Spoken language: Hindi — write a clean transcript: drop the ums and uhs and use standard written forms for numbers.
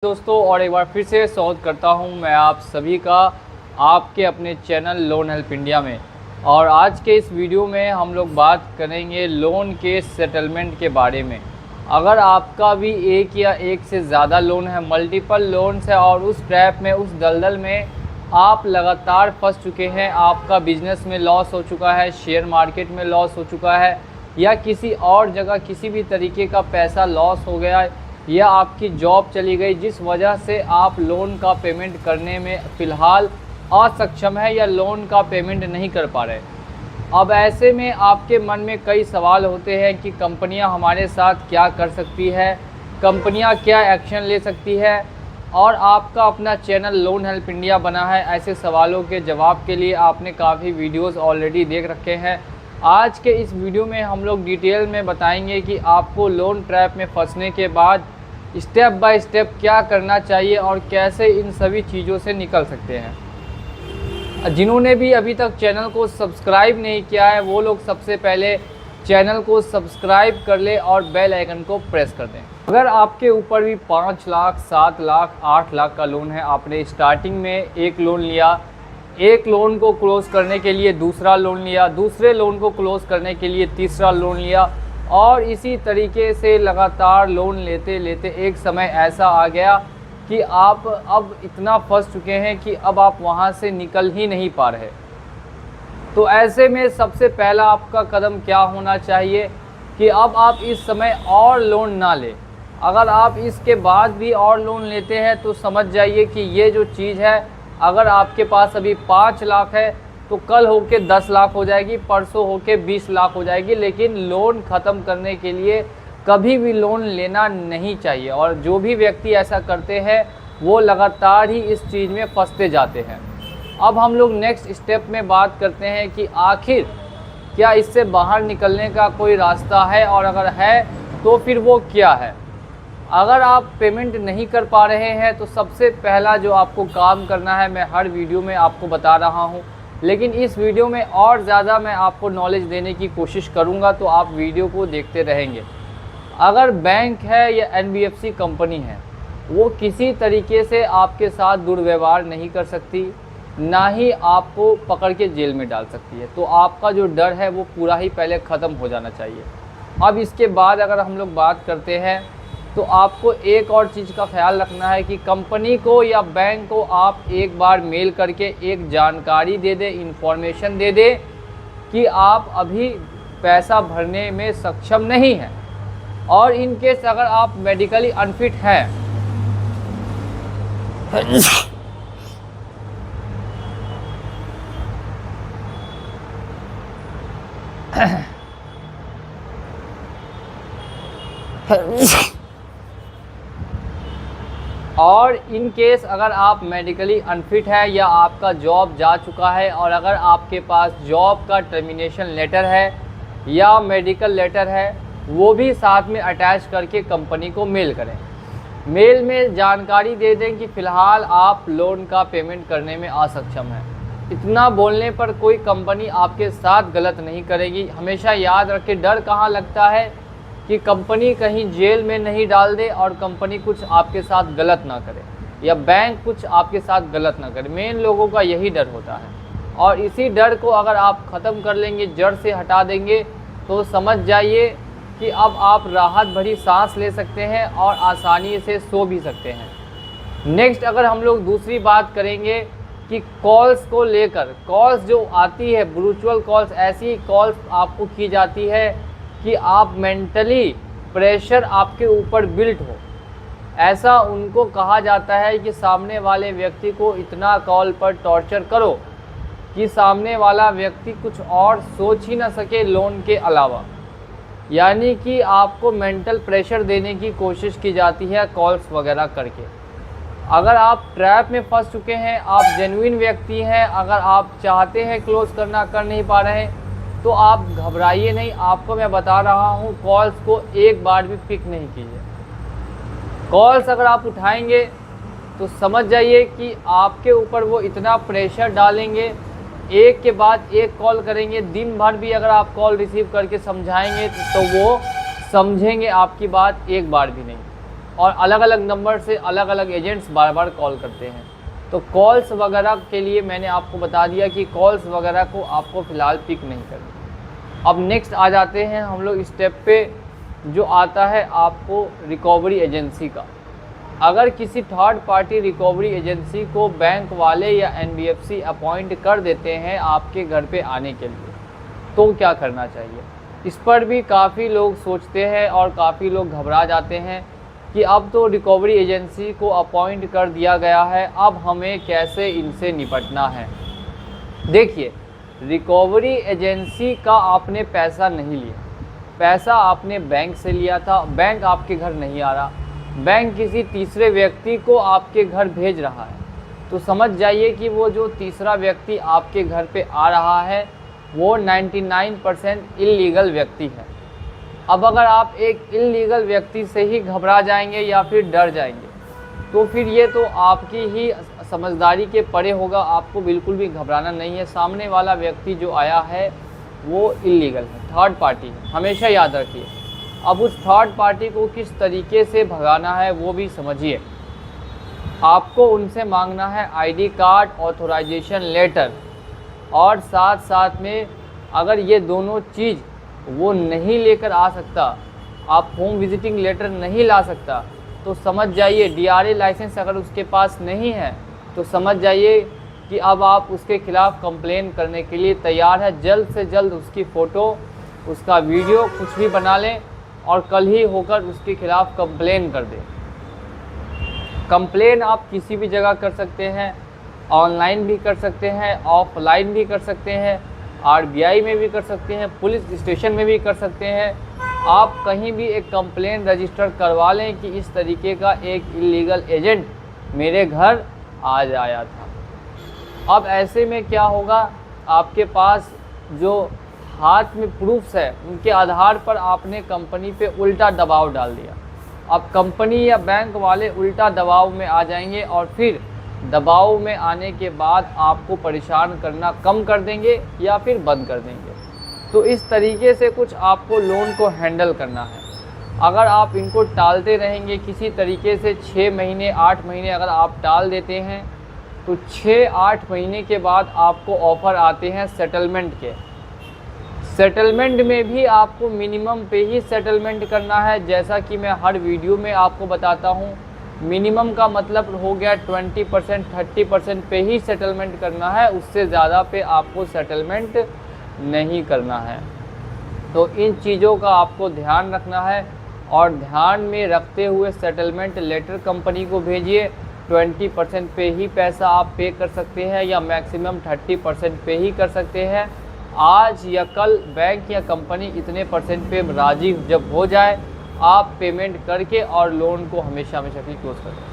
दोस्तों, और एक बार फिर से स्वागत करता हूं मैं आप सभी का आपके अपने चैनल लोन हेल्प इंडिया में। और आज के इस वीडियो में हम लोग बात करेंगे लोन के सेटलमेंट के बारे में। अगर आपका भी एक या एक से ज़्यादा लोन है, मल्टीपल लोन्स है और उस ट्रैप में, उस दलदल में आप लगातार फंस चुके हैं, आपका बिजनेस में लॉस हो चुका है, शेयर मार्केट में लॉस हो चुका है या किसी और जगह किसी भी तरीके का पैसा लॉस हो गया है या आपकी जॉब चली गई, जिस वजह से आप लोन का पेमेंट करने में फ़िलहाल असक्षम है या लोन का पेमेंट नहीं कर पा रहे। अब ऐसे में आपके मन में कई सवाल होते हैं कि कंपनियां हमारे साथ क्या कर सकती है, कंपनियां क्या एक्शन ले सकती है, और आपका अपना चैनल लोन हेल्प इंडिया बना है। ऐसे सवालों के जवाब के लिए आपने काफ़ी वीडियोस ऑलरेडी देख रखे हैं। आज के इस वीडियो में हम लोग डिटेल में बताएंगे कि आपको लोन ट्रैप में फंसने के बाद स्टेप बाय स्टेप क्या करना चाहिए और कैसे इन सभी चीज़ों से निकल सकते हैं। जिन्होंने भी अभी तक चैनल को सब्सक्राइब नहीं किया है वो लोग सबसे पहले चैनल को सब्सक्राइब कर ले और बेल आइकन को प्रेस कर दें। अगर आपके ऊपर भी 5 लाख, 7 लाख, 8 लाख का लोन है, आपने स्टार्टिंग में एक लोन लिया, एक लोन को क्लोज करने के लिए दूसरा लोन लिया, दूसरे लोन को क्लोज करने के लिए तीसरा लोन लिया, और इसी तरीके से लगातार लोन लेते लेते एक समय ऐसा आ गया कि आप अब इतना फंस चुके हैं कि अब आप वहां से निकल ही नहीं पा रहे। तो ऐसे में सबसे पहला आपका कदम क्या होना चाहिए कि अब आप इस समय और लोन ना लें। अगर आप इसके बाद भी और लोन लेते हैं तो समझ जाइए कि ये जो चीज़ है, अगर आपके पास अभी 5 लाख है तो कल होके 10 लाख हो जाएगी, परसों होके 20 लाख हो जाएगी। लेकिन लोन ख़त्म करने के लिए कभी भी लोन लेना नहीं चाहिए, और जो भी व्यक्ति ऐसा करते हैं वो लगातार ही इस चीज़ में फंसते जाते हैं। अब हम लोग नेक्स्ट स्टेप में बात करते हैं कि आखिर क्या इससे बाहर निकलने का कोई रास्ता है, और अगर है तो फिर वो क्या है। अगर आप पेमेंट नहीं कर पा रहे हैं तो सबसे पहला जो आपको काम करना है, मैं हर वीडियो में आपको बता रहा हूं, लेकिन इस वीडियो में और ज़्यादा मैं आपको नॉलेज देने की कोशिश करूंगा, तो आप वीडियो को देखते रहेंगे। अगर बैंक है या एनबीएफसी कंपनी है, वो किसी तरीके से आपके साथ दुर्व्यवहार नहीं कर सकती, ना ही आपको पकड़ के जेल में डाल सकती है। तो आपका जो डर है वो पूरा ही पहले ख़त्म हो जाना चाहिए। अब इसके बाद अगर हम लोग बात करते हैं तो आपको एक और चीज़ का ख्याल रखना है कि कंपनी को या बैंक को आप एक बार मेल करके एक जानकारी दे दें, इन्फॉर्मेशन दे दें कि आप अभी पैसा भरने में सक्षम नहीं हैं, और इन केस अगर आप मेडिकली अनफिट हैं और इन केस अगर आप मेडिकली अनफिट है या आपका जॉब जा चुका है, और अगर आपके पास जॉब का टर्मिनेशन लेटर है या मेडिकल लेटर है, वो भी साथ में अटैच करके कंपनी को मेल करें। मेल में जानकारी दे दें कि फ़िलहाल आप लोन का पेमेंट करने में असक्षम हैं। इतना बोलने पर कोई कंपनी आपके साथ गलत नहीं करेगी। हमेशा याद रखें, डर कहाँ लगता है कि कंपनी कहीं जेल में नहीं डाल दे और कंपनी कुछ आपके साथ गलत ना करे या बैंक कुछ आपके साथ गलत ना करे। मेन लोगों का यही डर होता है, और इसी डर को अगर आप ख़त्म कर लेंगे, जड़ से हटा देंगे, तो समझ जाइए कि अब आप राहत भरी सांस ले सकते हैं और आसानी से सो भी सकते हैं। नेक्स्ट अगर हम लोग दूसरी बात करेंगे कि कॉल्स को लेकर, कॉल्स जो आती है वर्चुअल कॉल्स, ऐसी कॉल्स आपको की जाती है कि आप मेंटली प्रेशर आपके ऊपर बिल्ट हो। ऐसा उनको कहा जाता है कि सामने वाले व्यक्ति को इतना कॉल पर टॉर्चर करो कि सामने वाला व्यक्ति कुछ और सोच ही ना सके लोन के अलावा। यानी कि आपको मेंटल प्रेशर देने की कोशिश की जाती है कॉल्स वगैरह करके। अगर आप ट्रैप में फंस चुके हैं, आप जेन्युइन व्यक्ति हैं, अगर आप चाहते हैं क्लोज करना, कर नहीं पा रहे हैं, तो आप घबराइए नहीं। आपको मैं बता रहा हूँ, कॉल्स को एक बार भी पिक नहीं कीजिए। कॉल्स अगर आप उठाएंगे तो समझ जाइए कि आपके ऊपर वो इतना प्रेशर डालेंगे, एक के बाद एक कॉल करेंगे। दिन भर भी अगर आप कॉल रिसीव करके समझाएंगे तो वो समझेंगे आपकी बात एक बार भी नहीं। और अलग अलग नंबर से अलग अलग एजेंट्स बार बार कॉल करते हैं। तो कॉल्स वगैरह के लिए मैंने आपको बता दिया कि कॉल्स वगैरह को आपको फ़िलहाल पिक नहीं करना। अब नेक्स्ट आ जाते हैं हम लोग स्टेप पे, जो आता है आपको रिकवरी एजेंसी का। अगर किसी थर्ड पार्टी रिकवरी एजेंसी को बैंक वाले या NBFC अपॉइंट कर देते हैं आपके घर पे आने के लिए, तो क्या करना चाहिए? इस पर भी काफ़ी लोग सोचते हैं और काफ़ी लोग घबरा जाते हैं कि अब तो रिकवरी एजेंसी को अपॉइंट कर दिया गया है, अब हमें कैसे इनसे निपटना है। देखिए, रिकवरी एजेंसी का आपने पैसा नहीं लिया, पैसा आपने बैंक से लिया था। बैंक आपके घर नहीं आ रहा, बैंक किसी तीसरे व्यक्ति को आपके घर भेज रहा है। तो समझ जाइए कि वो जो तीसरा व्यक्ति आपके घर पे आ रहा है वो 99% इल्लीगल व्यक्ति है। अब अगर आप एक इल्लीगल व्यक्ति से ही घबरा जाएंगे या फिर डर जाएंगे, तो फिर ये तो आपकी ही समझदारी के परे होगा। आपको बिल्कुल भी घबराना नहीं है। सामने वाला व्यक्ति जो आया है वो इल्लीगल है, थर्ड पार्टी है, हमेशा याद रखिए। अब उस थर्ड पार्टी को किस तरीके से भगाना है वो भी समझिए। आपको उनसे मांगना है ID कार्ड, ऑथराइजेशन लेटर, और साथ साथ में अगर ये दोनों चीज़ वो नहीं लेकर आ सकता, आप होम विजिटिंग लेटर नहीं ला सकता, तो समझ जाइए DRA लाइसेंस अगर उसके पास नहीं है तो समझ जाइए कि अब आप उसके खिलाफ़ कंप्लेन करने के लिए तैयार है। जल्द से जल्द उसकी फ़ोटो, उसका वीडियो कुछ भी बना लें और कल ही होकर उसके खिलाफ़ कंप्लेन कर दें। कंप्लेन आप किसी भी जगह कर सकते हैं, ऑनलाइन भी कर सकते हैं, ऑफलाइन भी कर सकते हैं, RBI में भी कर सकते हैं, पुलिस स्टेशन में भी कर सकते हैं। आप कहीं भी एक कंप्लेन रजिस्टर करवा लें कि इस तरीके का एक इल्लीगल एजेंट मेरे घर आ आया था। अब ऐसे में क्या होगा, आपके पास जो हाथ में प्रूफ्स है उनके आधार पर आपने कंपनी पे उल्टा दबाव डाल दिया। अब कंपनी या बैंक वाले उल्टा दबाव में आ जाएंगे और फिर दबाव में आने के बाद आपको परेशान करना कम कर देंगे या फिर बंद कर देंगे। तो इस तरीके से कुछ आपको लोन को हैंडल करना है। अगर आप इनको टालते रहेंगे किसी तरीके से 6 महीने 8 महीने अगर आप टाल देते हैं, तो 6-8 महीने के बाद आपको ऑफ़र आते हैं सेटलमेंट के। सेटलमेंट में भी आपको मिनिमम पे ही सेटलमेंट करना है। जैसा कि मैं हर वीडियो में आपको बताता हूँ, मिनिमम का मतलब हो गया 20% 30% पे ही सेटलमेंट करना है, उससे ज़्यादा पे आपको सेटलमेंट नहीं करना है। तो इन चीज़ों का आपको ध्यान रखना है और ध्यान में रखते हुए सेटलमेंट लेटर कंपनी को भेजिए। 20% पे ही पैसा आप पे कर सकते हैं या मैक्सिमम 30% पे ही कर सकते हैं। आज या कल बैंक या कंपनी इतने % पे राज़ी जब हो जाए, आप पेमेंट करके और लोन को हमेशा हमेशा के लिए क्लोज कर दें।